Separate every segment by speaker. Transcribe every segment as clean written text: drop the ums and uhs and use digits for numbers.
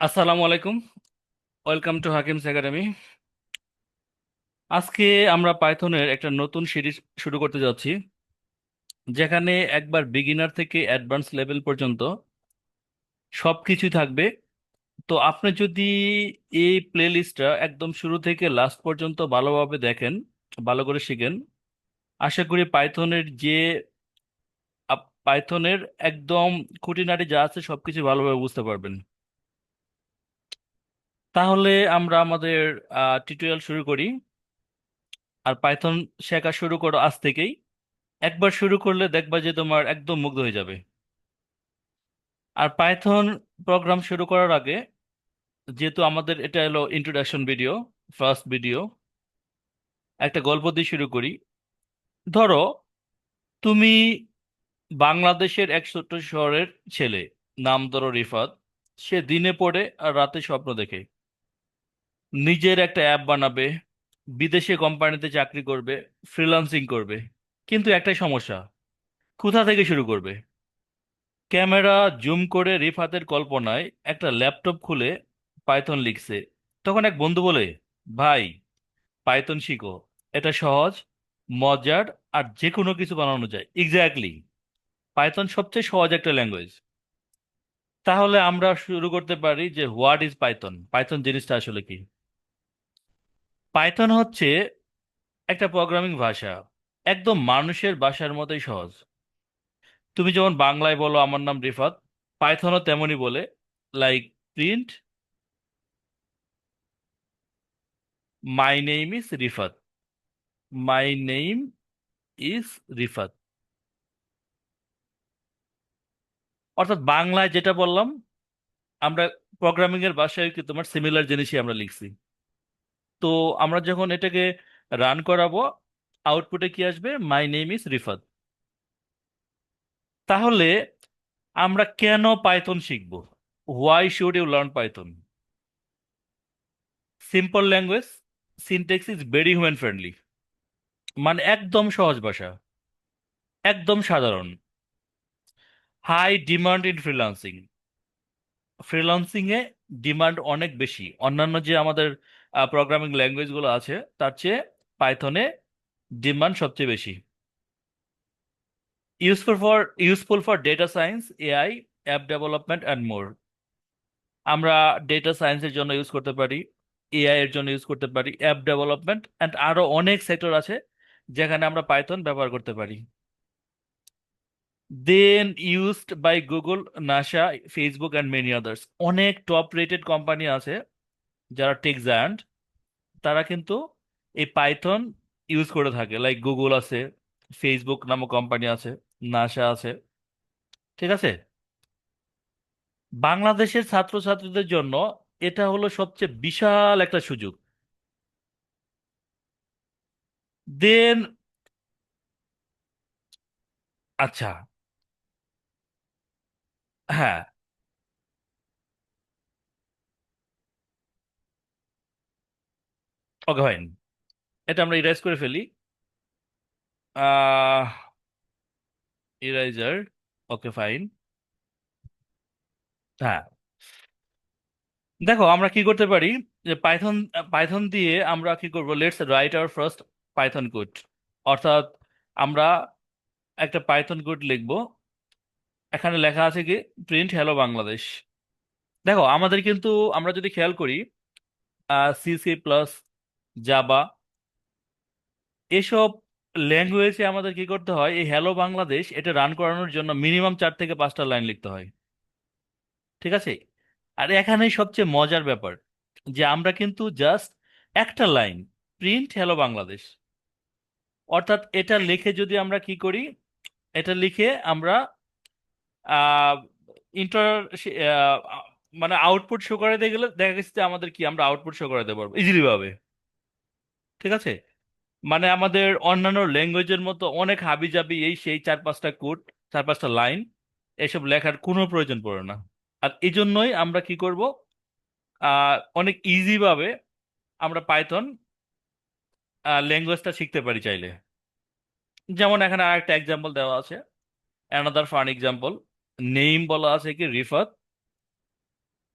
Speaker 1: আসসালামু আলাইকুম। Welcome to Hakim's academy. আজকে আমরা পাইথনের একটা নতুন সিরিজ শুরু করতে যাচ্ছি, যেখানে একবার বিগিনার থেকে অ্যাডভান্স লেভেল পর্যন্ত সবকিছু থাকবে। তো আপনি যদি এই প্লে লিস্টটা একদম শুরু থেকে লাস্ট পর্যন্ত ভালোভাবে দেখেন, ভালো করে শিখেন, আশা করি পাইথনের একদম খুঁটিনাটি যা আছে সবকিছু ভালোভাবে বুঝতে পারবেন। তাহলে আমরা আমাদের টিউটোরিয়াল শুরু করি। আর পাইথন শেখা শুরু করো আজ থেকেই। একবার শুরু করলে দেখবা যে তোমার একদম মুগ্ধ হয়ে যাবে। আর পাইথন প্রোগ্রাম শুরু করার আগে, যেহেতু আমাদের এটা হলো ইন্ট্রোডাকশন ভিডিও, ফার্স্ট ভিডিও, একটা গল্প দিয়ে শুরু করি। ধরো, তুমি বাংলাদেশের এক ছোট্ট শহরের ছেলে, নাম ধরো রিফাত। সে দিনে পড়ে আর রাতে স্বপ্ন দেখে নিজের একটা অ্যাপ বানাবে, বিদেশে কোম্পানিতে চাকরি করবে, ফ্রিল্যান্সিং করবে। কিন্তু একটাই সমস্যা, কোথা থেকে শুরু করবে? ক্যামেরা জুম করে রিফাতের কল্পনায় একটা ল্যাপটপ খুলে পাইথন লিখছে। তখন এক বন্ধু বলে, ভাই, পাইথন শিখো, এটা সহজ, মজার, আর যে কোনো কিছু বানানো যায়। এক্স্যাক্টলি, পাইথন সবচেয়ে সহজ একটা ল্যাঙ্গুয়েজ। তাহলে আমরা শুরু করতে পারি যে হোয়াট ইজ পাইথন। পাইথন জিনিসটা আসলে কি? পাইথন হচ্ছে একটা প্রোগ্রামিং ভাষা, একদম মানুষের ভাষার মতোই সহজ। তুমি যেমন বাংলায় বলো আমার নাম রিফাত, পাইথনও তেমনই বলে। Like, print my name is Rifat, my name is Rifat. অর্থাৎ বাংলায় যেটা বললাম, আমরা প্রোগ্রামিং এর ভাষায় কি তোমার সিমিলার জিনিসই আমরা লিখছি। তো আমরা যখন এটাকে রান করাবো, আউটপুটে কি আসবে? My name is Rifat. তাহলে আমরা কেন পাইথন শিখবো? Why should you learn Python? Simple language, syntax is very human friendly. মানে একদম সহজ ভাষা, একদম সাধারণ। High demand in freelancing. Freelancing এ ডিমান্ড অনেক বেশি, অন্যান্য যে আমাদের প্রোগ্রামিং ল্যাঙ্গুয়েজ গুলো আছে তার চেয়ে পাইথনে ডিমান্ড সবচেয়ে বেশি। Useful for data science, AI, app development and more. আমরা ডেটা সায়েন্সের জন্য ইউজ করতে পারি, এআই এর জন্য ইউজ করতে পারি, অ্যাপ ডেভেলপমেন্ট অ্যান্ড আরো অনেক সেক্টর আছে যেখানে আমরা পাইথন ব্যবহার করতে পারি। Then used by Google, NASA, Facebook and many others. অনেক টপ রেটেড কোম্পানি আছে যারা টেক জায়ান্ট, তারা কিন্তু এই পাইথন ইউজ করে থাকে। লাইক গুগল আছে, ফেসবুক নামক কোম্পানি আছে, নাসা আছে। ঠিক আছে? বাংলাদেশের ছাত্রছাত্রীদের জন্য এটা হলো সবচেয়ে বিশাল একটা সুযোগ। দেন, আচ্ছা, হ্যাঁ, ওকে ফাইন, এটা আমরা ইরাইজ করে ফেলি। আহ ইরাইজার, ওকে ফাইন। হ্যাঁ, দেখো আমরা কি করতে পারি, যে পাইথন পাইথন দিয়ে আমরা কি করব, let's write our first Python code. অর্থাৎ আমরা একটা পাইথন কোড লিখব। এখানে লেখা আছে কি, প্রিন্ট হ্যালো বাংলাদেশ। দেখো আমাদের কিন্তু, আমরা যদি খেয়াল করি, সি সি প্লাস, জাবা, এসব ল্যাঙ্গুয়েজে আমাদের কি করতে হয়, এই হ্যালো বাংলাদেশ এটা রান করানোর জন্য মিনিমাম 4 থেকে 5টা লাইন লিখতে হয়। ঠিক আছে? আর এখানেই সবচেয়ে মজার ব্যাপার, যে আমরা কিন্তু জাস্ট একটা লাইন, প্রিন্ট হ্যালো বাংলাদেশ, অর্থাৎ এটা লিখে যদি আমরা কি করি, এটা লিখে আমরা আহ ইন্টার মানে আউটপুট শো করাতে গেলে দেখা গেছে যে আমাদের কি, আমরা আউটপুট শো করাতে পারবো ইজিলি ভাবে। ঠিক আছে? মানে আমাদের অন্যান্য ল্যাঙ্গুয়েজের মতো অনেক হাবিজাবি এই সেই 4-5টা কোড, 4-5টা লাইন এসব লেখার কোনো প্রয়োজন পড়ে না। আর এই জন্যই আমরা কি করব, অনেক ইজি ভাবে আমরা পাইথন ল্যাঙ্গুয়েজটা শিখতে পারি চাইলে। যেমন এখানে আরেকটা এক্সাম্পল দেওয়া আছে, অ্যানাদার ফান এক্সাম্পল। নেম বলা আছে কি Rifat,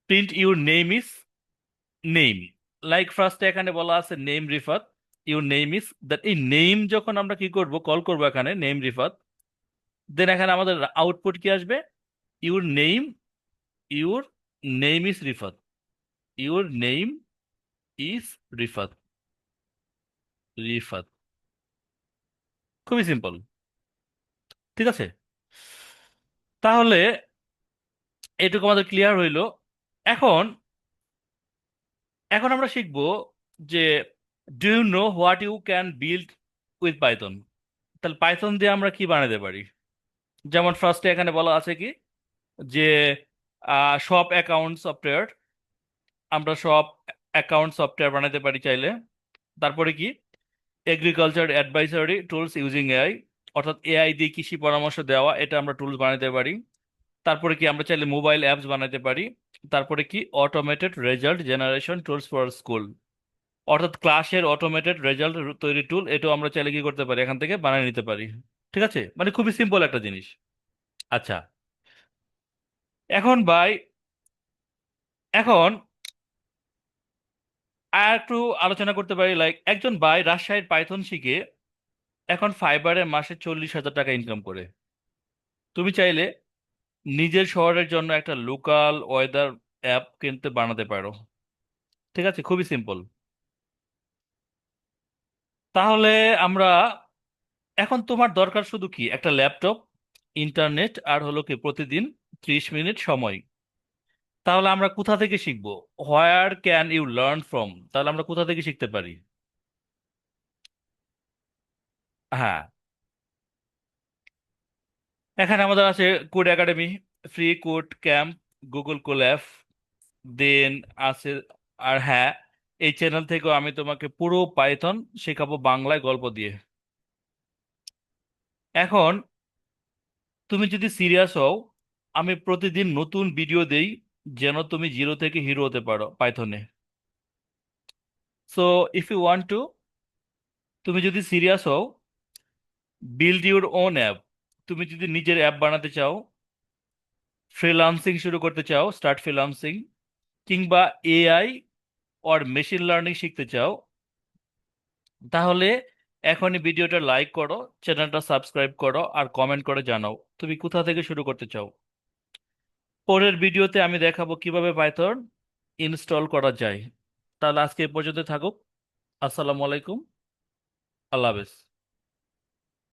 Speaker 1: print your name is name, like ফার্স্টে এখানে বলা আছে name Rifat, your name is that, এই নেম যখন আমরা কি করব, কল করব এখানে নেম রিফাত, দেন এখানে আমাদের আউটপুট কি আসবে, your name, your name is Rifat, your name is Rifat, Rifat. খুবই সিম্পল, ঠিক আছে? তাহলে এটুকু আমাদের ক্লিয়ার হইলো। এখন এখন আমরা শিখব যে do you know what you can build with Python. তাহলে পাইথন দিয়ে আমরা কি বানাতে পারি? যেমন ফার্স্টে এখানে বলা আছে কি যে সব অ্যাকাউন্ট সফটওয়্যার, আমরা সব অ্যাকাউন্ট সফটওয়্যার বানাতে পারি চাইলে। তারপরে কি agriculture advisory tools using AI, অর্থাৎ এআই দিয়ে কৃষি পরামর্শ দেওয়া, এটা আমরা টুলস বানাতে পারি। তারপরে কি আমরা চাইলে মোবাইল অ্যাপস বানাতে পারি। তারপরে কি automated result generation tools for school, অর্থাৎ ক্লাসের অটোমেটেড রেজাল্ট তৈরি টুল, এটাও আমরা চাইলে কি করতে পারি, এখান থেকে বানিয়ে নিতে পারি। ঠিক আছে, মানে খুবই সিম্পল একটা জিনিস। আচ্ছা, এখন ভাই, এখন আর একটু আলোচনা করতে পারি, লাইক একজন ভাই রাজশাহীর পাইথন শিখে এখন ফাইবারে মাসে 40,000 টাকা ইনকাম করে। তুমি চাইলে নিজের শহরের জন্য একটা লোকাল ওয়েদার অ্যাপ কিনতে বানাতে পারো। ঠিক আছে, খুবই সিম্পল। তাহলে আমরা, এখন তোমার দরকার শুধু কি একটা ল্যাপটপ, ইন্টারনেট, আর হলো কি প্রতিদিন 30 মিনিট সময়। তাহলে আমরা কোথা থেকে শিখবো? Where can you learn from, তাহলে আমরা কোথা থেকে শিখতে পারি? হ্যাঁ, এখানে আমাদের আছে code academy, free code camp, Google Colab, then আছে, আর হ্যাঁ, এই চ্যানেল থেকেও আমি তোমাকে পুরো পাইথন শেখাবো বাংলায় গল্প দিয়ে। এখন তুমি যদি সিরিয়াস হও, আমি প্রতিদিন নতুন ভিডিও দেই যেন তুমি জিরো থেকে হিরো হতে পারো পাইথনে। So if you want to, তুমি যদি সিরিয়াস হও, বিল্ড ইউর ওন অ্যাপ, তুমি যদি নিজের অ্যাপ বানাতে চাও, ফ্রিল্যান্সিং শুরু করতে চাও, স্টার্ট ফ্রিল্যান্সিং, কিংবা এআই অর মেশিন লার্নিং শিখতে চাও, তাহলে এখনই ভিডিওটা লাইক করো, চ্যানেলটা সাবস্ক্রাইব করো, আর কমেন্ট করে জানাও তুমি কোথা থেকে শুরু করতে চাও। পরের ভিডিওতে আমি দেখাবো কিভাবে পাইথন ইনস্টল করা যায়। তাহলে আজকে এ পর্যন্ত থাকুক। আসসালামু আলাইকুম, আল্লাহ হাফেজ।